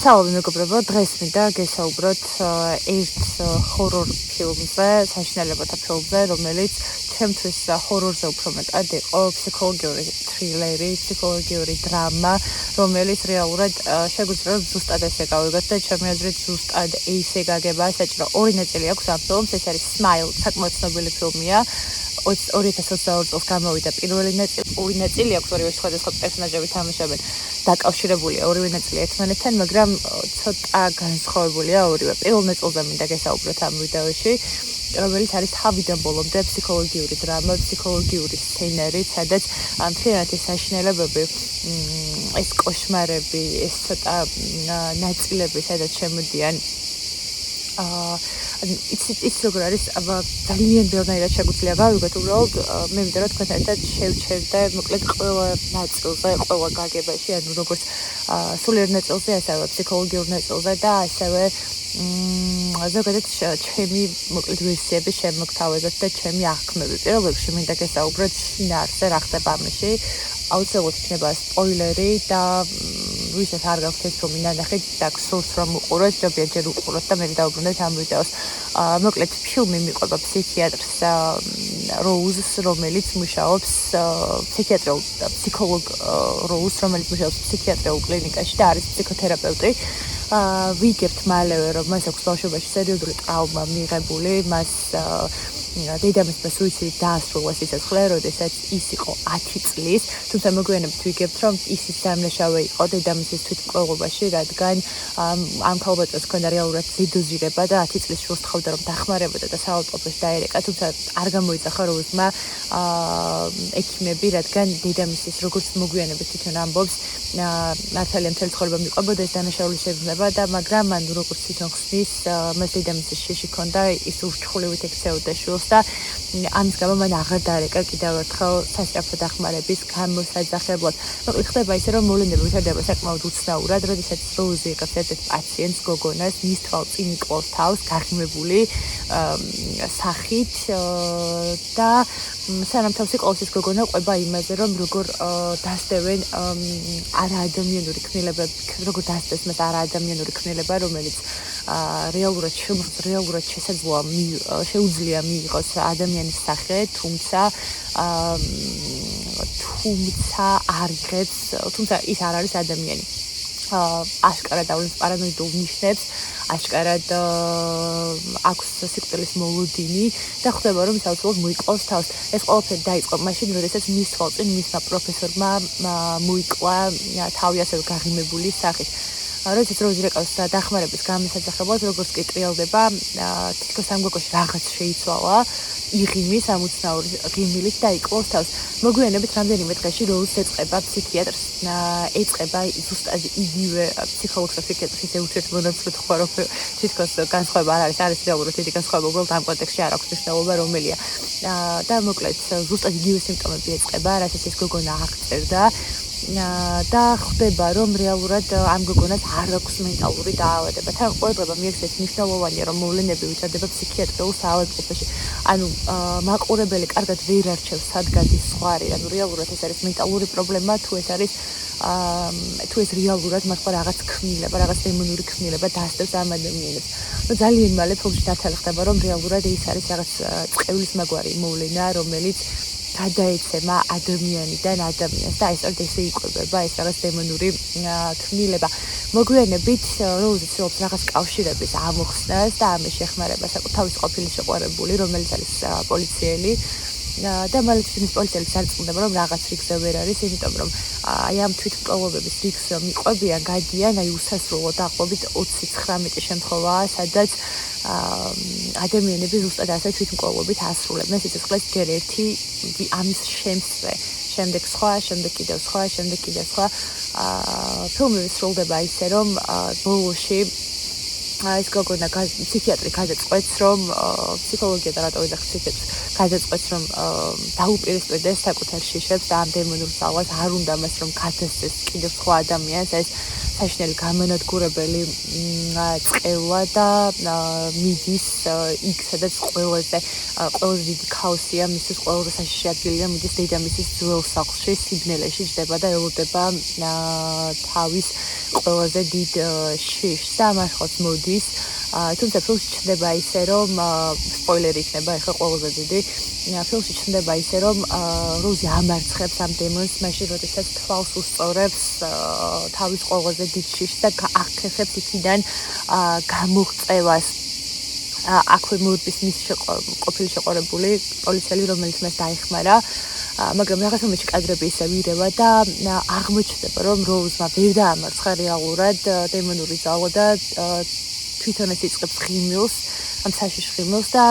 მოგესალმებით მეგობრებო, დღეს მინდა გესაუბროთ ერთ ჰორორ ფილმზე, საშინელებათა ფილმზე, რომელიც ჩემთვის ჰორორზე უფრო მეტად იყო ფსიქოლოგიური თრილერი, ფსიქოლოგიური დრამა, რომელიც რეალურად შეგვიძლია ზუსტად ესე გავიგოთ და ჩემი აზრით ზუსტად ისე გაგება, საჭირო ორი ნაწილი აქვს ამ ფილმს, ეს არის Smile, საკმაოდ ცნობილი ფილმია. 2022 წელს გამოვიდა პირველი ნაწილი, ორი ნაწილი აქვს, ორივე სხვადასხვა პერსონაჟები თამაშობენ. დაკავშირებულია ორივე ნაწილი ერთმანეთთან, მაგრამ ცოტა განსხვავებულია ორივე. პირველ ნაწილზე მინდა გესაუბროთ ამ ვიდეოში, რომელიც არის თავიდან ბოლომდე ფსიქოლოგიური დრამა, ფსიქოლოგიური სცენარი, სადაც მთლიანად საშინელებები, ეს კოშმარები, ეს ცოტა ნაწილები, სადაც შემოდიან იცით როგორ არის, ძალიან ბევრნაირად შეგვიძლია გავიგოთ, უბრალოდ მე მინდა რომ თქვენ ერთად შევჩერდე, მოკლედ ყველა ნაწილზე, ყველა გაგებაში, ანუ როგორც სულიერ ნაწილზე, ასევე ფსიქოლოგიურ ნაწილზე და ასევე ზოგადად ჩემი მოკლედ ვერსიები შემოგთავაზოთ და ჩემი აღქმები. პირველ რიგში მინდა გესაუბროთ შინაარსზე, რა ხდება ამაში. აუცილებლად იქნება სპოილერი და ვისაც არ გაქვთ ეს ფილმი ნანახეთ და გსურთ რომ უყუროთ, ჯობია უყუროთ და მე დავუბრუნდეთ ამ ვიდეოს. მოკლედ ფილმი მიყვება ფსიქიატრს როუზს, რომელიც მუშაობს ფსიქოლოგ როუზს, რომელიც მუშაობს ფსიქიატრიულ კლინიკაში და არის ფსიქოთერაპევტი. ვიგებთ მალევე, რომ მას აქვს ბავშვობაში სერიოზული ტრავმა მიღებული, მას დედამისმა სუიციდით დაასრულა სიცოცხლე, როდესაც ის იყო 10 წლის, თუმცა მოგვიანებით ვიგებთ, რომ ისიც დამნაშავე იყო დედამისის თვითმკვლელობაში, რადგან ამ ქალბატონს ჰქონდა რეალურად ზედოზირება და 10 წლის შვილს თხოვდა, რომ დახმარებოდა და საავადმყოფოში დაერეკა, თუმცა არ გამოიძახა როუზმა ექიმები, რადგან დედამისის როგორც მოგვიანებით თვითონ ამბობს, მართალია მთელი ცხოვრება მიყვებოდა ეს დანაშაულის შეგრძნება და მაგრამ მან როგორც თვითონ ხსნის, მას დედამისის შიში ჰქონდა, ის ურჩხულივით ექცეოდა შვილს და ამის გამო მან აღარ დაარეკა კიდევ ერთხელ სასწრაფო დახმარების გამოსაძახებლად. მოკლედ ხდება ისე, რომ მოვლენები ვითარდება საკმაოდ უცნაურად, როდესაც როუზი იღებს ერთ-ერთ პაციენტს, გოგონას, მის თვალწინ იკლავს თავს, გაღიმებული სახით და სანამ თავს იკლავს ეს გოგონა ყვება იმაზე, რომ როგორ დასდევენ არაადამიანური ქმნილებები, როგორ დასდევს მას არაადამიანური ქმნილება, რომელიც რეალურად შეუძლია მიიღოს ადამიანის სახე, თუმცა არ იღებს, თუმცა ის არ არის ადამიანი. აშკარად ავლენს პარანოიდულ ნიშნებს, აშკარად აქვს სიკვდილის მოლოდინი და ხვდება, რომ ის აუცილებლად მოიკლავს თავს. ეს ყველაფერი დაიწყო მაშინ, როდესაც მის თვალწინ მისმა პროფესორმა მოიკლა თავი ასევე გაღიმებული სახით. როდესაც როუზი ეკავს დახმარების გამოსაძახებლად, როგორც კი ტრიალდება, თითქოს ამ გოგოში რაღაც შეიცვალა, იღიმის ამოცნაური ღიმილით და იკლავს თავს. მოგვიანებით რამდენიმე დღეში როუზს ეწყება ფსიქიატრს, ეწყება ზუსტად იგივე ფსიქოლოგს და ფსიქიატრს ისე ურთიერთმონაცვლოდ ხარ, რომ თითქოს განსხვავება არ არის რეალურად დიდი განსხვავება, უბრალოდ ამ კონტექსტში არ აქვს მნიშვნელობა რომელია. და მოკლედ ზუსტად იგივე სიმპტომები ეწყება, რასაც ეს გოგონა აღწერდა. და ხდება, რომ რეალურად ამ გოგონას არ აქვს მენტალური დაავადება. თან ყურადღება მიექცეს მნიშვნელოვანია, რომ მოვლენები ვითარდება ფსიქიატრიულ საავადმყოფოში. ანუ მაყურებელი კარგად ვერ არჩევს სად გადის ზღვარი, ანუ რეალურად ეს არის მენტალური პრობლემა, თუ ეს რეალურად მართლა რაღაც ქმნილება, რაღაც დემონური ქმნილება დასდევს ამ ადამიანებს. ძალიან მალე ფილმში დათარიღდება, რომ რეალურად ის არის რაღაც წყევლის მაგვარი მოვლენა, რომელიც გადაეცემა ადამიანიდან ადამიანს და ეს ისე იკვებება ეს რაღაც დემონური ქმნილება. მოგვიანებით როუზი ცდილობს რაღაც კავშირების ამოხსნას და ამის შეხმარებას თავის ყოფილი შეყვარებული, რომელიც არის პოლიციელი და მალე თვითონ პოლიციელი წარწმუნდება, რომ რაღაც რიგზე ვერ არის, იმიტომ რომ აი ამ თვითმკვლელობების რიგს მიყვებიან, გადიან, აი უსასრულო დაახლოებით 29 შემთხვევაა, სადაც ადამიანები ზუსტად ასე თვითმკვლელობით ასრულებენ სიცოცხლეს ჯერ ერთი ამის შემსვე, შემდეგ სხვა, შემდეგ კიდევ სხვა, შემდეგ კიდევ სხვა. ფილმი სრულდება ისე, რომ ბოლოში ის გოგონა ფსიქიატრი გადაწყვეტს, რომ ფსიქოლოგია და რატო ვეძახ ფსიქიატრს, გადაწყვეტს, რომ დაუპირისპირდეს საკუთარ შიშებს და ამ დემონურ ძალას არ უნდა მას რომ გადასცეს კიდევ სხვა ადამიანს ეს საშინელი გამანადგურებელი წყევა და მიდის იქ, სადაც ყველაზე დიდი ქაოსია, მისთვის ყველაზე საშიში ადგილია, მიდის დედამისის ძველ სახლში, სიბნელეში ჯდება და ელოდება თავის ყველაზე დიდ შიშს და ამას ხოს მოდის. თუმცა ფილმში ჩნდება ისე, რომ სპოილერი იქნება, ეხლა ყველაზე დიდი. ფილმში ჩნდება ისე, რომ როზი ამარცხებს ამ დემონს, მაშინ როდესაც თვალს უსწორებს თავის ყველაზე დიდ შიშს და აღხეხებს იქიდან გამოღწევას. აქვე მოუწვის მის ყოფილი შეყარებული პოლიციელი, რომელიც მას დაეხმარა. მაგრამ რაღაც მომენტში კადრები ისე ვირევა და აღმოჩნდება, რომ როუზმა ვერ დაამარცხა რეალურად დემონური ძალა და თვითონაც იწყებს ღიმილს, ამ საშიშ ღიმილს და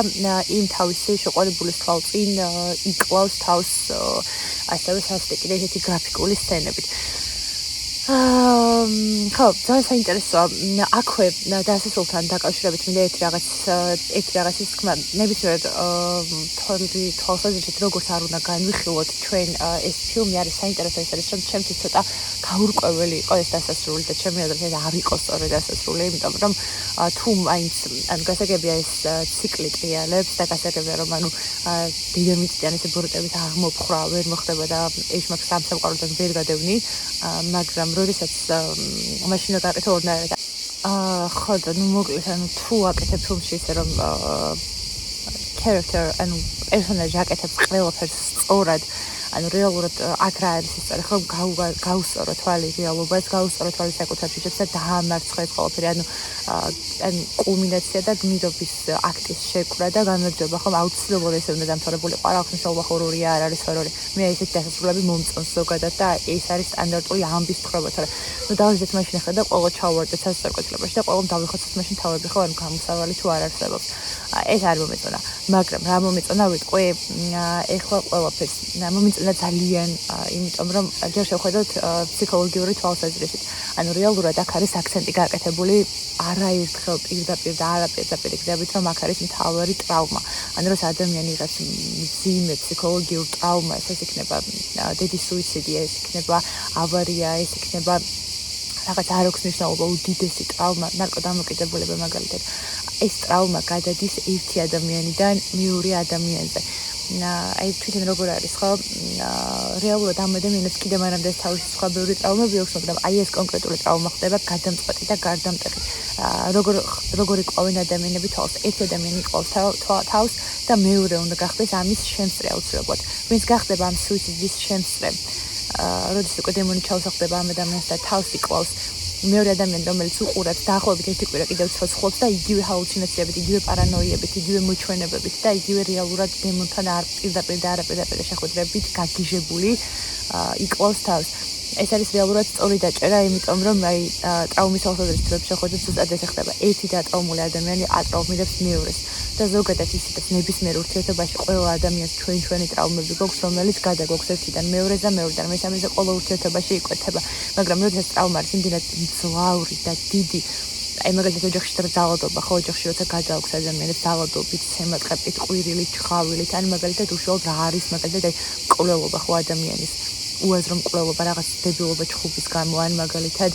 იმ თავისი შეყარებულის თვალწინ იკლავს თავს ასევე სასტიკი და ესეთი გრაფიკული სცენებით. ხო, ძალიან საინტერესოა. აქვე დასასრულთან დაკავშირებით მინდა ერთი რაღაცის თქმა. ნებისმიერ თვალსაზრისით როგორც არ უნდა განვიხილოთ ჩვენ ეს ფილმი არის საინტერესო ის არის, რომ ჩემთვის ცოტა გაურკვეველი იყო ეს დასასრული და ჩემი აზრით არ იყო სწორი დასასრული, იმიტომ რომ თუ მაინც გასაგებია ეს ციკლი ტრიალებს და გასაგებია რომ დედამიწიდან ესე ბოროტებით აღმოფხრა ვერ მოხდება და ეშმაკს ამ სამყაროდან ვერ გადევნი, მაგრამ როდესაც მაშინ გაკეთე ორნაირად. ხო და მოკლედ თუ აკეთებ ფილმში ისე რომ character პერსონაჟი აკეთებს ყველაფერს სწორად, რეალურად აქ რა არის ის სწორი, ხო გაუსწორო თვალი რეალობას, გაუსწორო თვალი საკუთარ შიშებს და დაამარცხა ეს ყველაფერი, კულმინაცია და გმირობის აქტის შეკვრა და გამარჯვება, ხო აუცილებლად ესე უნდა დამთავრებული ყარა ხმისობა ჰორორია არ არის ჰორორი. მე ესეთი დასასრულები მომწონს ზოგადად და ეს არის სტანდარტული ამბის თხრობა, თორე დავიზეთ მაშინ ახლა და ყველა ჩავარდეთ სასწორკვეთილობაში და ყველა დავიხოცოთ მაშინ თავები, ხო გამოსავალი თუ არ არსებობს. ეს არ მომეწონა, მაგრამ რა მომეწონა ვიტყვი, ეხლა ყველაფერს მომეწონა ძალიან, იმიტომ რომ ჯერ შევხედოთ ფსიქოლოგიური თვალსაზრისით. რეალურად აქ არის აქცენტი გაკეთებული არაერთხელ პირდაპირ და არაპირდაპირ გზებით, რომ აქ არის მთავარი ტრავმა. როცა ადამიანი იღებს მძიმე ფსიქოლოგიურ ტრავმას, ეს იქნება დედის სუიციდი, ეს იქნება ავარია, ეს იქნება რაღაც არ აქვს მნიშვნელობა უდიდესი ტრავმა, ნარკოდამოკიდებულება მაგალითად. ეს ტრავმა გადადის ერთი ადამიანიდან მეორე ადამიანზე. თვითონ როგორ არის, ხო? რეალურად ამ ადამიანებს კიდევ მანამდე თავისი სხვა ბევრი ტრავმები აქვს, მაგრამ ეს კონკრეტული ტრავმა ხდება გადამწყვეტი და გარდამტეხი. როგორი ყვავენ ადამიანები თავს. ერთი ადამიანი ყვავს თავს და მეორე უნდა გახდეს ამის შემსწრე აუცილებლად. ვინც გახდება ამ სუიციდის შემსწრე, როდესაც უკვე დემონი ჩაუსახდება ამ ადამიანს და თავს იკლავს, მეორე ადამიანი, რომელიც უყურებს დაახლოებით ერთი კვირა კიდევ ცოცხლობს და იგივე ჰალუცინაციებით, იგივე პარანოიებით, იგივე მოჩვენებებით და იგივე რეალურად დემონთან არ პირდაპირ და არაპირდაპირ შეხვედრებით გაგიჟებული იკლავს თავს. ეს არის რეალურად სწორი დაჭერა, იმიტომ რომ ტრავმის ახალგაზრდებს შეხვედრით ზუსტად ესე ხდება. ერთი დატრაუმული ადამიანი ატრაუმირებს მეორეს. და ზოგადად ისიც ნებისმიერ ურთიერთობაში ყველა ადამიანს ჩვენი ტრავმები გვაქვს, რომელიც გადაგვაქვს ერთიდან მეორეზე და მეორედან მესამეზე ყველა ურთიერთობაში იკვეთება. მაგრამ როდესაც ტრავმა არის იმდენად მძლავრი და დიდი, მაგალითად ოჯახში ძალადობა, ხო ოჯახში როცა გადააქვს ადამიანებს ძალადობით, ცემატყებით, ყვირილით, ჩხავილით, მაგალითად უშუალოდ რა არის, მაგალითად მკვლელობა ხო ადამიანის უაზრო მკვლელობა, რაღაც დებილობა ჩხუბის გამო, მაგალითად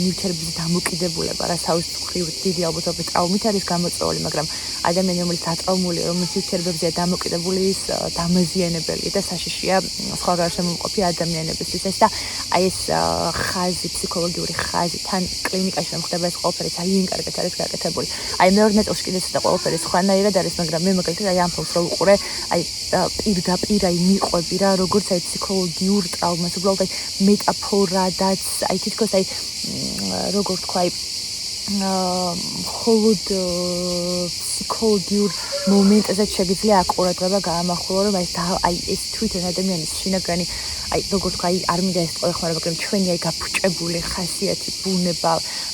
ნივთიერების დამოკიდებულება, რასაც ხრივ დიდი ალბათობით ტრავმით არის გამოწვეული, მაგრამ ადამიანი, რომელიც დატრაუმულია, რომელიც ნივთიერებებზეა დამოკიდებული, ის დამაზიანებელია და საშიშია სხვა გარშემოყოფი ადამიანებისთვის. და ეს ხაზი, ფსიქოლოგიური ხაზი, თან კლინიკაში რომ ხდება ეს ყველაფერი ძალიან კარგად არის გაკეთებული. მეორე ნაწილში კიდე ცოტა ყველაფერი სხვანაირად არის, მაგრამ მე მაგალითად ამ ფილმს რო ვუყურე, პირდაპირ მიყვები რა, როგორც ფსიქოლოგიურ ტრავმას, უბრალოდ მეტაფორადაც, თითქოს როგორ თქვა, მხოლოდ ფსიქოლოგიურ მომენტზე შეიძლება აყურადღება გაამახვილო, რომ ეს თვითონ ადამიანის შინაგანი, როგორ თქვა, არ მინდა ეს ყველაფერი, მაგრამ ჩვენი გაფუჭებული ხასიათი, ბუნება,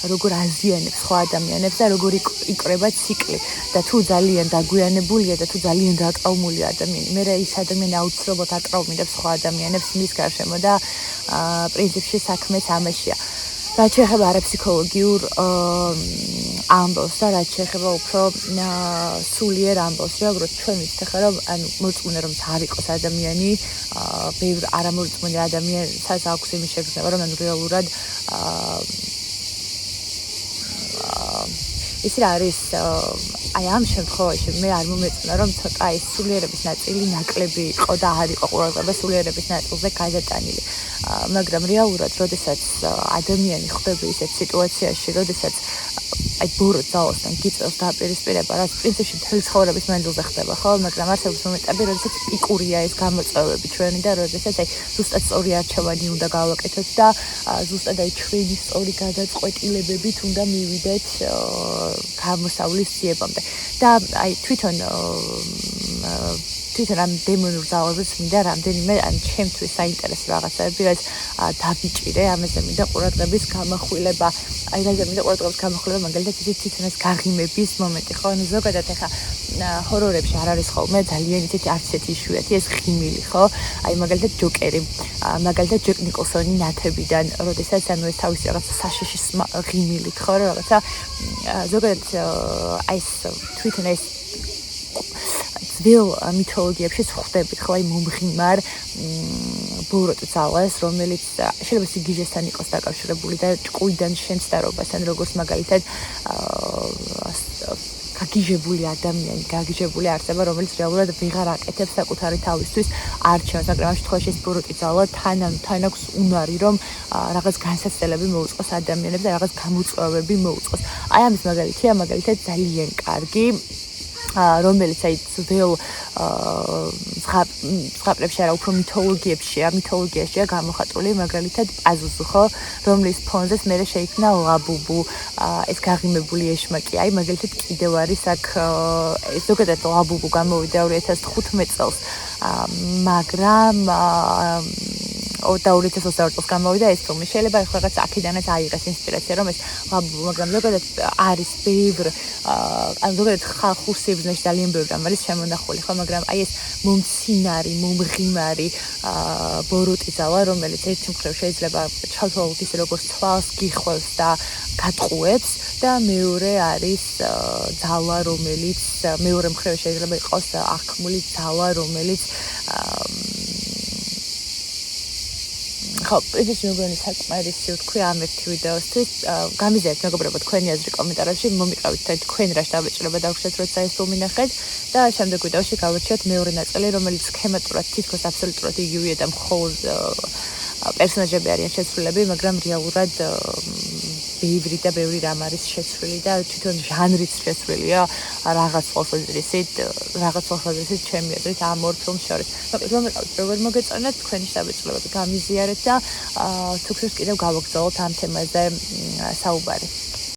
როგორ აზიანებს სხვა ადამიანებს და როგორ იკრება ციკლი და თუ ძალიან დაგვიანებულია და თუ ძალიან დატრაუმულია ადამიანი, მე ის ადამიანი აუცილებლად ატრაუმირებს სხვა ადამიანებს მის გარშემო და პრინციპში საქმეც ამაშია. რაც შეეხება არაფსიქოლოგიურ ამბავს და რაც შეეხება უფრო სულიერ ამბავს, როგორც ჩვენ ვიცით ახლა რომ ანუ მოწმუნე რომ არ იყოს ადამიანი, ბევრ არამორწმუნე ადამიანსაც აქვს იმის შეგრძნება, რომ ანუ რეალურად ის რა არის აი ამ შემთხვევაში მე არ მომეწონა რომ ცოტა ის სულიერების ნაწილი ნაკლები იყო და არ იყო ყურადღება სულიერების ნაწილზე გადატანილი. მაგრამ რეალურად, როდესაც ადამიანი ხვდება ისეთ სიტუაციაში, როდესაც აი ბორო ძალოსთან გიწევს დაპირისპირება, რაც პრინციპში მთელი ცხოვრების მანძილზე ხდება, ხო? მაგრამ არსებობს მომენტები, როდესაც პიკურია ეს გამოწვევები ჩვენი და როდესაც აი ზუსტად სწორი არჩევანი უნდა გავაკეთოთ და ზუსტად აი ჩვენი სწორი გადაწყვეტილებებით უნდა მივიდეთ გამოსავლის ძიებამდე. და აი თვითონ ამ დემონურ ძალებს მინდა რამდენიმე ან ჩემთვის საინტერესო რაღაცები, რაც დაბიჭირე, ამაზე მინდა ყურადღების გამახვილება. აი რაზე მინდა ყურადღების გამახვილება, მაგალითად ისეთი თვითონ ეს გაღიმების მომენტი, ხო? ანუ ზოგადად ახლა ჰორორებში არ არის ხოლმე ძალიან ისეთი არც ისეთი იშვიათი ეს ღიმილი, ხო? აი მაგალითად ჯოკერი, მაგალითად ჯეკ ნიკოლსონი ნათებიდან, როდესაც ანუ ეს თავისი რაღაცა საშიშის ღიმილით, ხო? რაღაცა ზოგადად აი ეს თვითონ ეს ძველ მითოლოგიებში ხვდებით ხო აი მომღიმარ ბოროტ ძალას, რომელიც შეიძლება სიგიჟესთან იყოს დაკავშირებული და ჭკუიდან შემცდარობასთან, როგორც მაგალითად გაგიჟებული ადამიანი, გაგიჟებული არსება, რომელიც რეალურად ვეღარ აკეთებს საკუთარი თავისთვის არჩევანს, მაგრამ ამ შემთხვევაში ეს ბოროტი ძალა თან აქვს უნარი, რომ რაღაც განსაცდელები მოუწყოს ადამიანებს და რაღაც გამოწვევები მოუწყოს. აი ამის მაგალითია, მაგალითად ძალიან კარგი რომელიც აი ძველ ზღაპრებში არა უფრო მითოლოგიაშია გამოხატული მაგალითად პაზუზუ ხო რომლის ფონზეც მე შეიქმნა ლაბუბუ ეს გაღიმებული ეშმაკი აი მაგალითად კიდევ არის აქ ეს ზოგადად ლაბუბუ გამოვიდა 2015 წელს მაგრამ 2022 წელს გამოვიდა ეს ფილმი. შეიძლება ახლა რაღაც აქედანაც აიღეს ინსპირაცია, რომ ეს მაგრამ ზოგადად არის ბევრ ან ზოგადად ხალხურ სიბრძნეში ძალიან ბევრ რამ არის შემონახული, ხო, მაგრამ აი ეს მომცინარი, მომღიმარი ბოროტი ძალა, რომელიც ერთი მხრივ შეიძლება ჩავთვალოთ ისე როგორც თვალს გიხვევს და გატყუებს და მეორე არის ძალა, რომელიც მეორე მხრივ შეიძლება იყოს აღქმული ძალა, რომელიც ხო, პრინციპში მეგონი საკმარისი ვთქვი ამ ერთი ვიდეოსთვის. გამიზიარეთ მეგობრებო თქვენი აზრი კომენტარებში, მომიყავით თქვენ რა შევეჭრება დავუშვათ როცა ეს ფილმი ნახეთ და შემდეგ ვიდეოში გავარჩიოთ მეორე ნაწილი, რომელიც სქემატურად თითქოს აბსოლუტურად იგივეა და მხოლოდ პერსონაჟები არიან შეცვლილები, მაგრამ რეალურად ბევრი რამ არის შეცვლილი და თვითონ ჟანრიც შეცვლილია რაღაც თვალსაზრისით ჩემი აზრით ამ ორ ფილმს შორის. მომიყავით როგორ მოგეწონათ თქვენი შევეჭრებები გამიზიარეთ და თუ გსურთ კიდევ გავაგრძელოთ ამ თემაზე საუბარი.